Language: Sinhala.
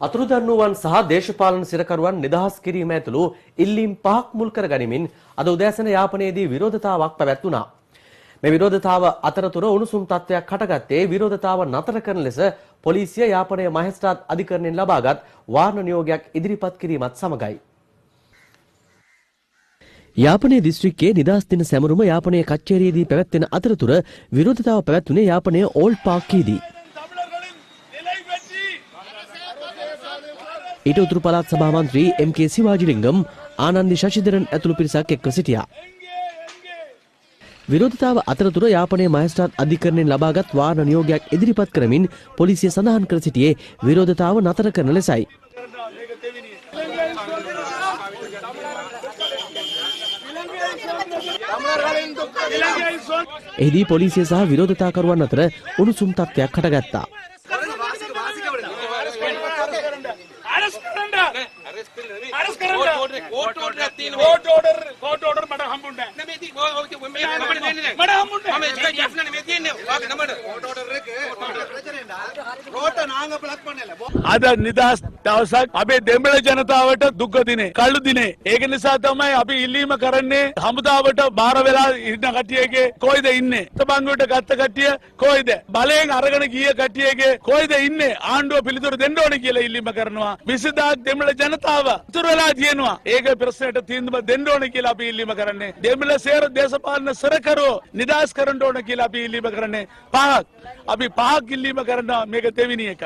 අතුරුදන් සහ දේශපාලන සිරකරුවන් නිදහස් කිරීම ඇතුළු ඉල්ලීම් පහක් මුල් කර ගනිමින් අද උදෑසන යාපනයේදී විරෝධතාවක් පැවැත්වුණා. මේ විරෝධතාව අතරතුර උණුසුම් තත්ත්වයක් හටගත්තේ විරෝධතාව නතර කරන ලෙස පොලිසිය යාපනයේ මහේස්ත්‍රාත් අධිකරණයෙන් ලබාගත් වාරණ නියෝගයක් ඉදිරිපත් කිරීමත් සමගයි. යාපනයේ දිස්ත්‍රික්කයේ නිදහස් දින සැමරුම යාපනයේ කච්චේරියේදී පැවැත්වෙන අතරතුර විරෝධතාව පැවැත්වුණේ යාපනයේ ඕල්ඩ් පාර්ක්යේදී. ඊට උතුරු පළාත් සභා මන්ත්‍රී එම්.කේ. සිවාජිලිංගම් ආනන්දි ශශිධරන් ඇතුළු පිරිසක් එක්ව සිටියා. විරෝධතාව අතරතුර යාපනයේ මහේස්ත්‍රාත් අධිකරණයෙන් ලබාගත් වාරණ නියෝගයක් ඉදිරිපත් කරමින් පොලිසිය සඳහන් කර සිටියේ විරෝධතාව නතර කරන ලෙසයි. එහිදී පොලිසිය සහ විරෝධතාකරුවන් අතර උණුසුම් තත්ත්වයක් හටගත්තා. අද නිදහස් දවසක් අපේ දෙමළ ජනතාවට දුක් දිනේ කළු දිනේ ඒක නිසා තමයි අපි ඉල්ලීම කරන්නේ හමුදාවට බාර වෙලා ඉන්න කට්ටියගේ කොයිද ඉන්නේ තබංගුවට ගත්ත කට්ටිය කොයිද බලයෙන් අරගෙන ගිය කට්ටියගේ කොයිද ඉන්නේ ආණ්ඩුව පිළිතුරු දෙන්න ඕනේ කියලා ඉල්ලීම කරනවා 20000 දෙමළ ජනතාව ඉතුරු වෙලා තියෙනවා ඒක ප්‍රශ්නයට තීන්දුව දෙන්න ඕනේ කියලා අපි ඉල්ලීම කරන්නේ දෙමළ සේර දේශපාලන සරකරෝ නිදහස් කරන්න ඕනේ කියලා අපි ඉල්ලීම කරන්නේ පහක් අපි පහක් ඉල්ලීම කරනවා මේක දෙවෙනි එක